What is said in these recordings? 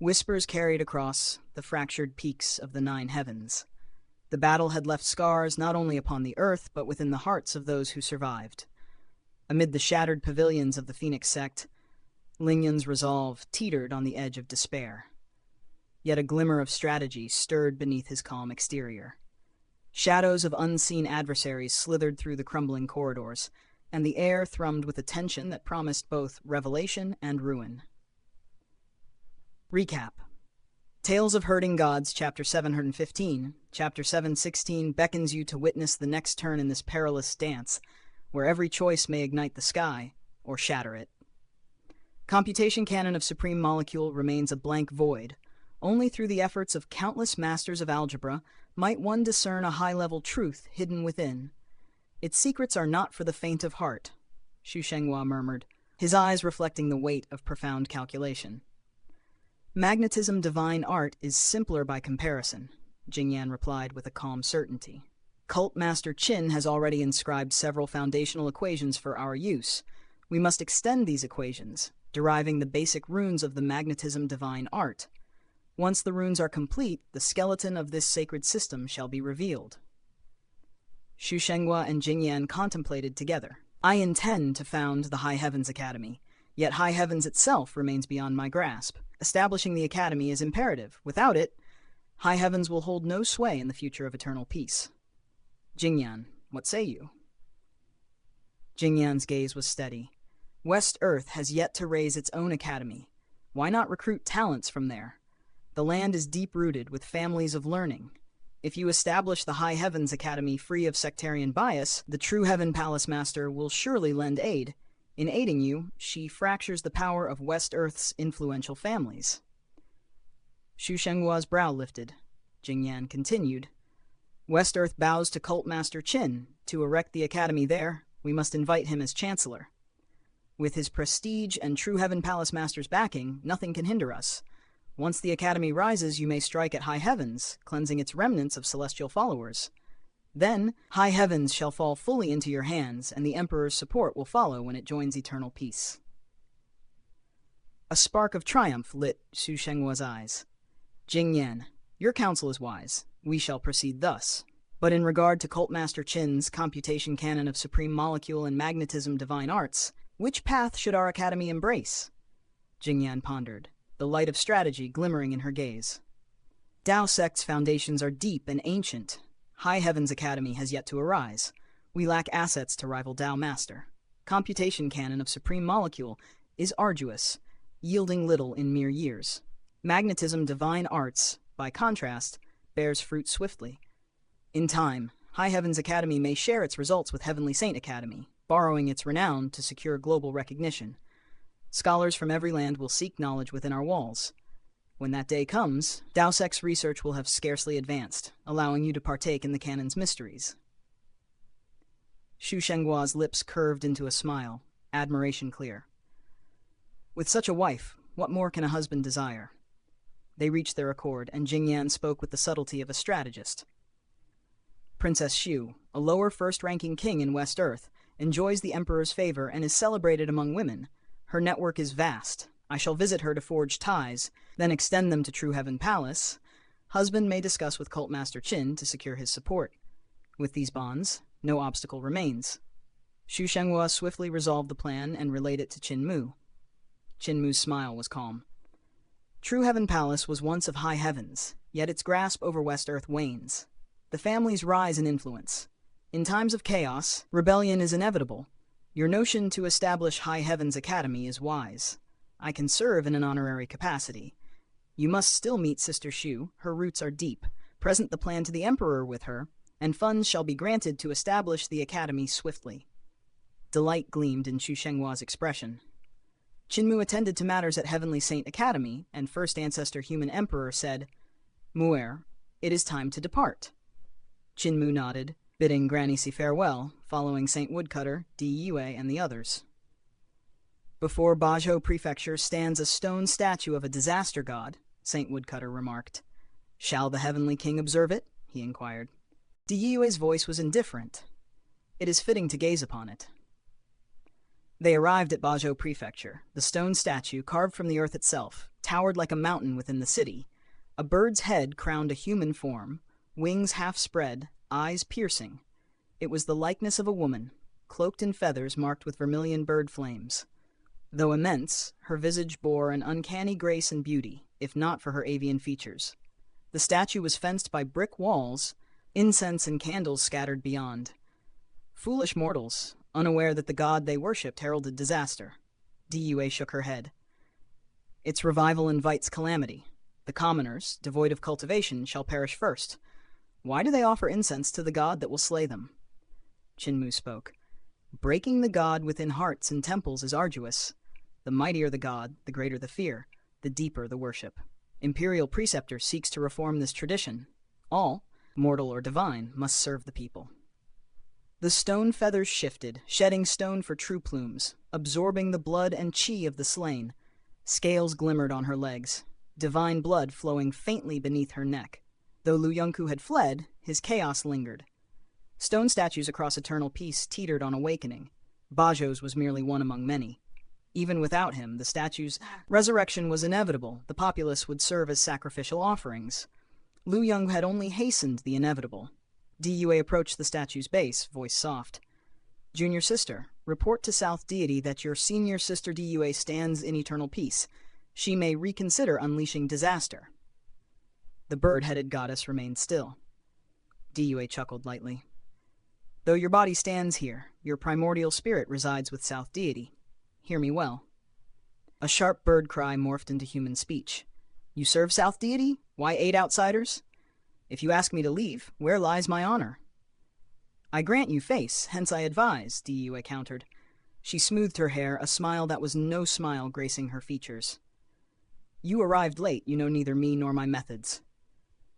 Whispers carried across the fractured peaks of the 9 heavens. The battle had left scars not only upon the earth, but within the hearts of those who survived. Amid the shattered pavilions of the Phoenix Sect, Ling Yun's resolve teetered on the edge of despair. Yet a glimmer of strategy stirred beneath his calm exterior. Shadows of unseen adversaries slithered through the crumbling corridors, and the air thrummed with a tension that promised both revelation and ruin. Recap. Tales of Herding Gods, Chapter 715. Chapter 716 beckons you to witness the next turn in this perilous dance, where every choice may ignite the sky or shatter it. Computation canon of supreme molecule remains a blank void. Only through the efforts of countless masters of algebra might one discern a high-level truth hidden within. Its secrets are not for the faint of heart, Xu Shenghua murmured, his eyes reflecting the weight of profound calculation. Magnetism divine art is simpler by comparison, Jingyan replied with a calm certainty. Cult Master Qin has already inscribed several foundational equations for our use. We must extend these equations, deriving the basic runes of the magnetism divine art. Once the runes are complete, the skeleton of this sacred system shall be revealed. Xu Shenghua and Jingyan contemplated together. I intend to found the High Heavens Academy, yet High Heavens itself remains beyond my grasp. Establishing the Academy is imperative. Without it, High Heavens will hold no sway in the future of eternal peace. Jingyan, what say you? Jingyan's gaze was steady. West Earth has yet to raise its own academy. Why not recruit talents from there? The land is deep-rooted with families of learning. If you establish the High Heavens Academy free of sectarian bias, the true Heaven Palace Master will surely lend aid. In aiding you, she fractures the power of West Earth's influential families. Xu Shenghua's brow lifted. Jingyan continued. West Earth bows to Cult Master Qin. To erect the academy there, we must invite him as Chancellor. With his prestige and true Heaven Palace Master's backing, nothing can hinder us. Once the academy rises, you may strike at High Heavens, cleansing its remnants of celestial followers. Then, High Heavens shall fall fully into your hands, and the Emperor's support will follow when it joins eternal peace. A spark of triumph lit Xu Shenghua's eyes. Jingyan, your counsel is wise. We shall proceed thus. But in regard to Cult Master Qin's computation canon of supreme molecule and magnetism divine arts, which path should our academy embrace? Jingyan pondered, the light of strategy glimmering in her gaze. Tao Sect's foundations are deep and ancient. High Heavens Academy has yet to arise. We lack assets to rival Tao Master. Computation canon of supreme molecule is arduous, yielding little in mere years. Magnetism divine arts, by contrast, bears fruit swiftly. In time, High Heavens Academy may share its results with Heavenly Saint Academy, borrowing its renown to secure global recognition. Scholars from every land will seek knowledge within our walls. When that day comes, Tao Sect's research will have scarcely advanced, allowing you to partake in the canon's mysteries. Xu Shenghua's lips curved into a smile, admiration clear. With such a wife, what more can a husband desire? They reached their accord, and Jingyan spoke with the subtlety of a strategist. Princess Xu, a lower first-ranking king in West Earth, enjoys the Emperor's favor and is celebrated among women. Her network is vast. I shall visit her to forge ties, then extend them to True Heaven Palace. Husband may discuss with Cult Master Qin to secure his support. With these bonds, no obstacle remains. Xu Shenghua swiftly resolved the plan and relayed it to Qin Mu. Qin Mu's smile was calm. True Heaven Palace was once of high heavens, yet its grasp over West Earth wanes. The families rise in influence. In times of chaos, rebellion is inevitable. Your notion to establish High Heavens Academy is wise. I can serve in an honorary capacity. You must still meet Sister Xu. Her roots are deep. Present the plan to the Emperor with her, and funds shall be granted to establish the Academy swiftly. Delight gleamed in Xu Shenghua's expression. Qinmu attended to matters at Heavenly Saint Academy, and First Ancestor Human Emperor said, Mu'er, it is time to depart. Qinmu nodded, bidding Granny Si farewell, following Saint Woodcutter, Di Yue, and the others. Before Bajou Prefecture stands a stone statue of a disaster god, Saint Woodcutter remarked. Shall the Heavenly King observe it? He inquired. Di Yue's voice was indifferent. It is fitting to gaze upon it. They arrived at Bajou Prefecture, the stone statue carved from the earth itself, towered like a mountain within the city. A bird's head crowned a human form, wings half spread, eyes piercing. It was the likeness of a woman, cloaked in feathers marked with vermilion bird flames. Though immense, her visage bore an uncanny grace and beauty, if not for her avian features. The statue was fenced by brick walls, incense and candles scattered beyond. Foolish mortals, unaware that the god they worshipped heralded disaster. Dua shook her head. Its revival invites calamity. The commoners, devoid of cultivation, shall perish first. Why do they offer incense to the god that will slay them? Chinmu spoke. Breaking the god within hearts and temples is arduous. The mightier the god, the greater the fear, the deeper the worship. Imperial preceptor seeks to reform this tradition. All, mortal or divine, must serve the people. The stone feathers shifted, shedding stone for true plumes, absorbing the blood and chi of the slain. Scales glimmered on her legs, divine blood flowing faintly beneath her neck. Though Lu Yunku had fled, his chaos lingered. Stone statues across eternal peace teetered on awakening. Bajo's was merely one among many. Even without him, the statue's resurrection was inevitable. The populace would serve as sacrificial offerings. Lu Yungu had only hastened the inevitable. Dua approached the statue's base, voice soft. Junior sister, report to South Deity that your senior sister Dua stands in eternal peace. She may reconsider unleashing disaster. The bird-headed goddess remained still. Dua chuckled lightly. Though your body stands here, your primordial spirit resides with South Deity. Hear me well. A sharp bird cry morphed into human speech. You serve South Deity? Why aid outsiders? If you ask me to leave, where lies my honor? I grant you face, hence I advise, Dua countered. She smoothed her hair, a smile that was no smile gracing her features. You arrived late, you know neither me nor my methods.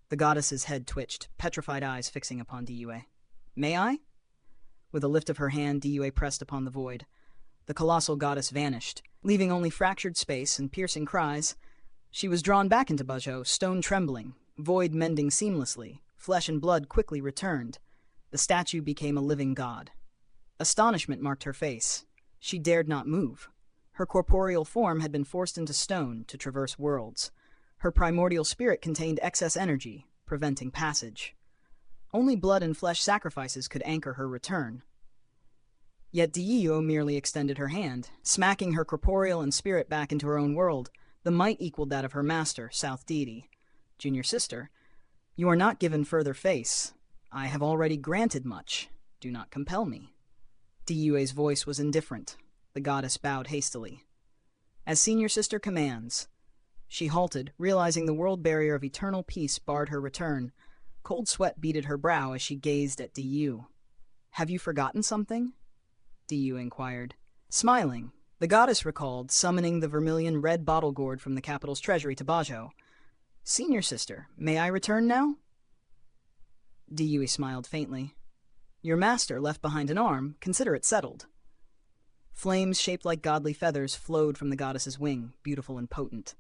The goddess's head twitched, petrified eyes fixing upon Dua. May I? With a lift of her hand, Dua pressed upon the void. The colossal goddess vanished, leaving only fractured space and piercing cries. She was drawn back into Bajo, stone trembling, void mending seamlessly. Flesh and blood quickly returned. The statue became a living god. Astonishment marked her face. She dared not move. Her corporeal form had been forced into stone to traverse worlds. Her primordial spirit contained excess energy, preventing passage. Only blood and flesh sacrifices could anchor her return. Yet Diyo merely extended her hand, smacking her corporeal and spirit back into her own world. The might equaled that of her master, South Deity. Junior sister, you are not given further face. I have already granted much. Do not compel me. Diyue's voice was indifferent. The goddess bowed hastily. As senior sister commands. She halted, realizing the world barrier of eternal peace barred her return. Cold sweat beaded her brow as she gazed at Diyu. Have you forgotten something? Diyu inquired. Smiling, the goddess recalled summoning the vermilion red bottle gourd from the capital's treasury to Bajo. Senior sister, may I return now? Diyu smiled faintly. Your master left behind an arm, consider it settled. Flames shaped like godly feathers flowed from the goddess's wing, beautiful and potent.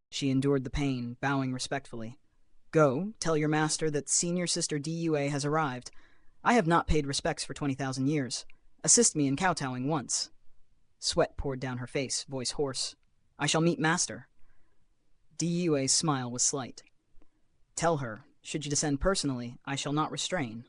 She endured the pain, bowing respectfully. Go, tell your master that senior sister Dua has arrived. I have not paid respects for 20,000 years. Assist me in kowtowing once. Sweat poured down her face, voice hoarse. I shall meet master. Dua's smile was slight. Tell her, should you descend personally, I shall not restrain.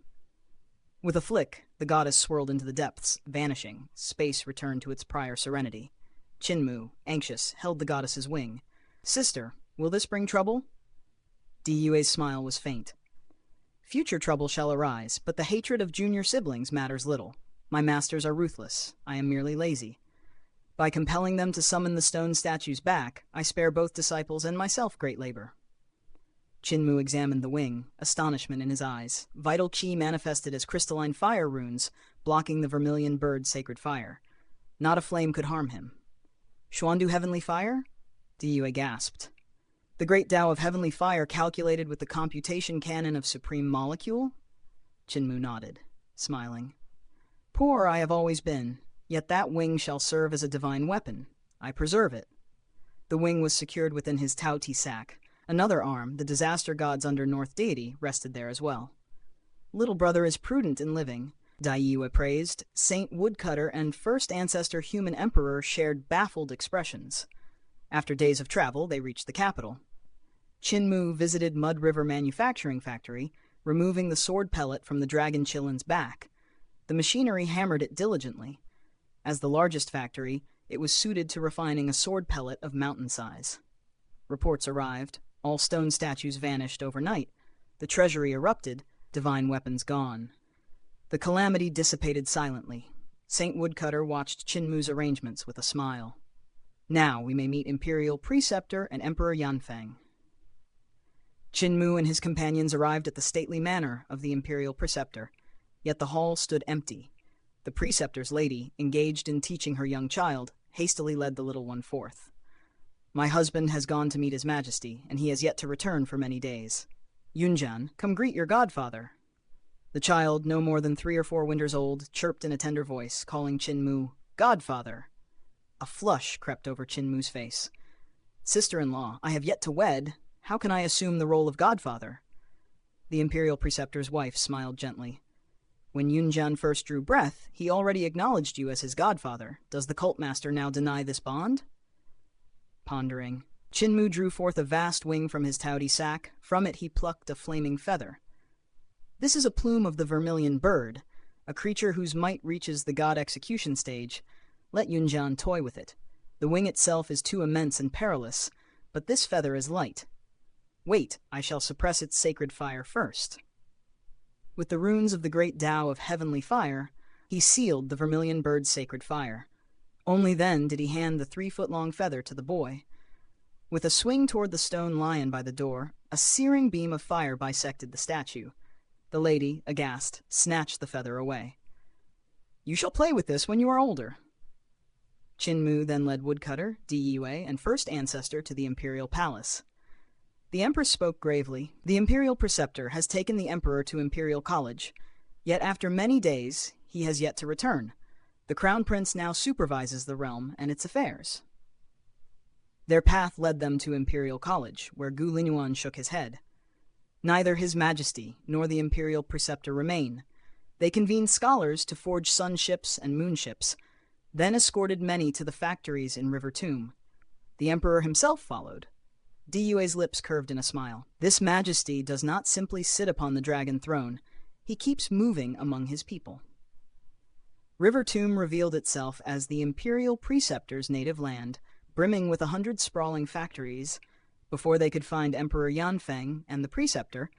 With a flick, the goddess swirled into the depths, vanishing. Space returned to its prior serenity. Chinmu, anxious, held the goddess's wing. Sister, will this bring trouble? Dua's smile was faint. Future trouble shall arise, but the hatred of junior siblings matters little. My masters are ruthless. I am merely lazy. By compelling them to summon the stone statues back, I spare both disciples and myself great labor. Chinmu examined the wing, astonishment in his eyes. Vital chi manifested as crystalline fire runes, blocking the vermilion bird's sacred fire. Not a flame could harm him. Xuandu heavenly fire? Diyue gasped. The great Tao of heavenly fire calculated with the computation canon of supreme molecule? Chinmu nodded, smiling. Poor I have always been, yet that wing shall serve as a divine weapon. I preserve it. The wing was secured within his Tao Ti sack. Another arm, the disaster gods under North Deity, rested there as well. Little brother is prudent in living, Daiyu praised. Saint Woodcutter and first ancestor human emperor shared baffled expressions. After days of travel, they reached the capital. Chinmu visited Mud River Manufacturing Factory, removing the sword pellet from the dragon Chilin's back. The machinery hammered it diligently. As the largest factory, it was suited to refining a sword pellet of mountain size. Reports arrived. All stone statues vanished overnight. The treasury erupted, divine weapons gone. The calamity dissipated silently. Saint Woodcutter watched Chinmu's arrangements with a smile. Now we may meet Imperial Preceptor and Emperor Yanfeng. Chinmu and his companions arrived at the stately manor of the Imperial Preceptor, yet the hall stood empty. The Preceptor's lady, engaged in teaching her young child, hastily led the little one forth. My husband has gone to meet his majesty, and he has yet to return for many days. Yunjan, come greet your godfather. The child, no more than 3 or 4 winters old, chirped in a tender voice, calling Chinmu, Godfather. A flush crept over Chinmu's face. Sister-in-law, I have yet to wed. How can I assume the role of godfather? The Imperial Preceptor's wife smiled gently. When Yunjan first drew breath, he already acknowledged you as his godfather. Does the cult master now deny this bond? Pondering, Chinmu drew forth a vast wing from his touty sack. From it he plucked a flaming feather. This is a plume of the vermilion bird, a creature whose might reaches the god execution stage. Let Yunjan toy with it. The wing itself is too immense and perilous, but this feather is light. Wait, I shall suppress its sacred fire first. With the runes of the great Tao of heavenly fire, he sealed the vermilion bird's sacred fire. Only then did he hand the 3-foot-long feather to the boy. With a swing toward the stone lion by the door, a searing beam of fire bisected the statue. The lady, aghast, snatched the feather away. You shall play with this when you are older. Chinmu then led Woodcutter, Diyue, and First Ancestor to the Imperial Palace. The Empress spoke gravely. The Imperial Preceptor has taken the Emperor to Imperial College, yet after many days he has yet to return. The Crown Prince now supervises the realm and its affairs. Their path led them to Imperial College, where Ling Yun shook his head. Neither His Majesty nor the Imperial Preceptor remain. They convened scholars to forge sun ships and moon ships, then escorted many to the factories in River Tomb. The Emperor himself followed. Diyue's lips curved in a smile. This majesty does not simply sit upon the dragon throne. He keeps moving among his people. River Tomb revealed itself as the Imperial Preceptor's native land, brimming with 100 sprawling factories. Before they could find Emperor Yanfeng and the Preceptor,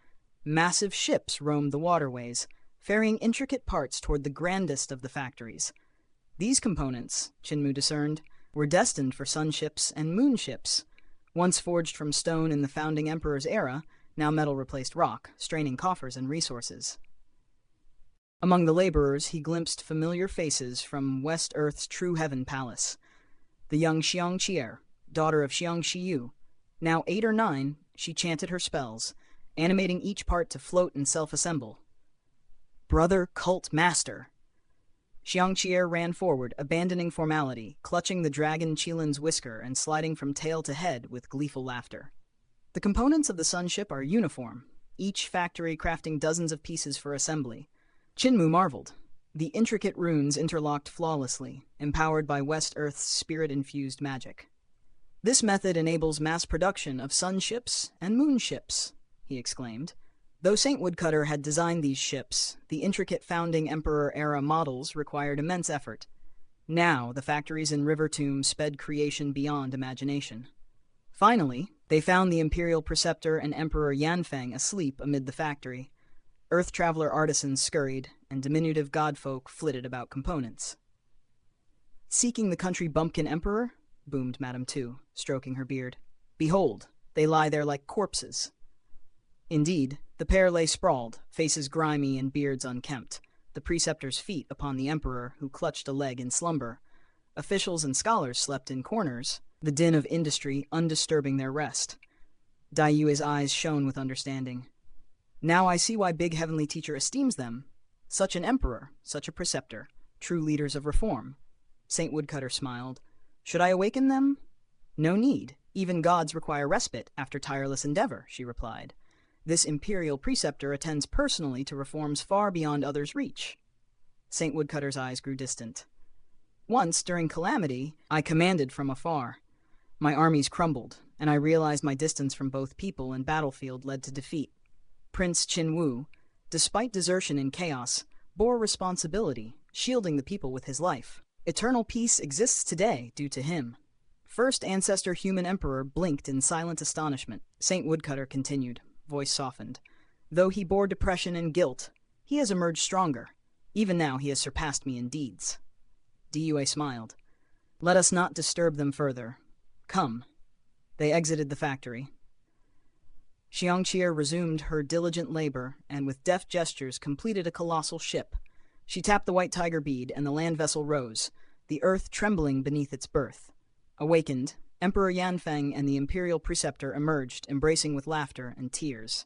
massive ships roamed the waterways, ferrying intricate parts toward the grandest of the factories. These components, Chinmu discerned, were destined for sun ships and moon ships. Once forged from stone in the founding emperor's era, now metal replaced rock, straining coffers and resources. Among the laborers, he glimpsed familiar faces from West Earth's True Heaven Palace. The young Xiang Qier, daughter of Xiang Xiyu. Now 8 or 9, she chanted her spells, animating each part to float and self-assemble. Brother Cult Master! Xiang Qier ran forward, abandoning formality, clutching the dragon Chilin's whisker and sliding from tail to head with gleeful laughter. The components of the sunship are uniform, each factory crafting dozens of pieces for assembly. Chinmu marveled. The intricate runes interlocked flawlessly, empowered by West Earth's spirit-infused magic. This method enables mass production of sun ships and moon ships, he exclaimed. Though Saint Woodcutter had designed these ships, the intricate founding Emperor-era models required immense effort. Now, the factories in River Tomb sped creation beyond imagination. Finally, they found the Imperial Preceptor and Emperor Yanfeng asleep amid the factory. Earth Traveler artisans scurried, and diminutive godfolk flitted about components. Seeking the country bumpkin emperor? Boomed Madame Tu, stroking her beard. Behold, they lie there like corpses. Indeed, the pair lay sprawled, faces grimy and beards unkempt, the preceptor's feet upon the emperor, who clutched a leg in slumber. Officials and scholars slept in corners, the din of industry undisturbing their rest. Dayue's eyes shone with understanding. Now I see why Big Heavenly Teacher esteems them. Such an emperor, such a preceptor, true leaders of reform. Saint Woodcutter smiled. Should I awaken them? No need. Even gods require respite after tireless endeavor, she replied. This imperial preceptor attends personally to reforms far beyond others' reach. Saint Woodcutter's eyes grew distant. Once, during calamity, I commanded from afar. My armies crumbled, and I realized my distance from both people and battlefield led to defeat. Prince Qin Wu, despite desertion and chaos, bore responsibility, shielding the people with his life. Eternal peace exists today due to him. First ancestor human emperor blinked in silent astonishment. Saint Woodcutter continued, voice softened. Though he bore depression and guilt, he has emerged stronger. Even now he has surpassed me in deeds. Dua smiled. Let us not disturb them further. Come. They exited the factory. Xiangqie resumed her diligent labor and with deft gestures completed a colossal ship. She tapped the white tiger bead and the land vessel rose, the earth trembling beneath its birth. Awakened, Emperor Yanfeng and the imperial preceptor emerged, embracing with laughter and tears.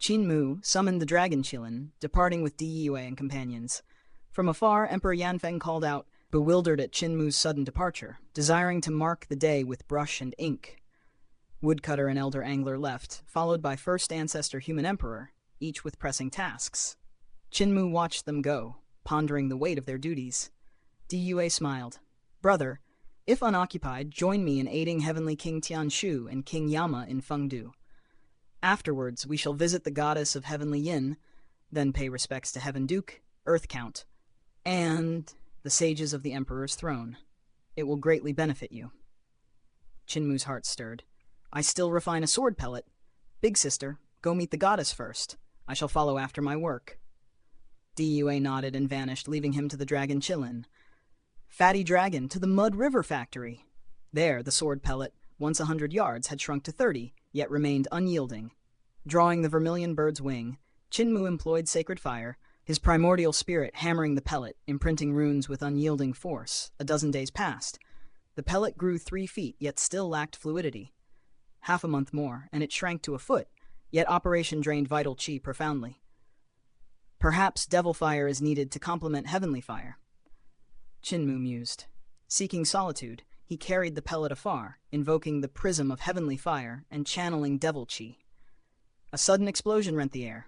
Qin Mu summoned the dragon Qilin, departing with Di Yue and companions. From afar, Emperor Yanfeng called out, bewildered at Qin Mu's sudden departure, desiring to mark the day with brush and ink. Woodcutter and Elder Angler left, followed by First Ancestor Human Emperor, each with pressing tasks. Qin Mu watched them go, pondering the weight of their duties. Di Yue smiled. Brother, if unoccupied, join me in aiding Heavenly King Tianshu and King Yama in Fengdu. Afterwards, we shall visit the goddess of Heavenly Yin, then pay respects to Heaven Duke, Earth Count, and the sages of the Emperor's throne. It will greatly benefit you. Qin Mu's heart stirred. I still refine a sword pellet. Big sister, go meet the goddess first. I shall follow after my work. Dua nodded and vanished, leaving him to the dragon Qilin. Fatty dragon, to the Mud River factory. There, the sword pellet, once 100 yards, had shrunk to 30, yet remained unyielding. Drawing the vermilion bird's wing, Qin Mu employed sacred fire, his primordial spirit hammering the pellet, imprinting runes with unyielding force. A dozen days passed. The pellet grew 3 feet, yet still lacked fluidity. Half a month more, and it shrank to a foot, yet operation drained vital chi profoundly. Perhaps devil fire is needed to complement heavenly fire. Qin Mu mused. Seeking solitude, he carried the pellet afar, invoking the prism of heavenly fire and channeling devil chi. A sudden explosion rent the air.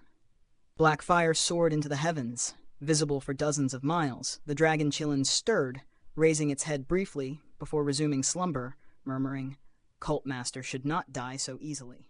Black fire soared into the heavens. Visible for dozens of miles, the dragon Qilin stirred, raising its head briefly before resuming slumber, murmuring, Cult Master should not die so easily.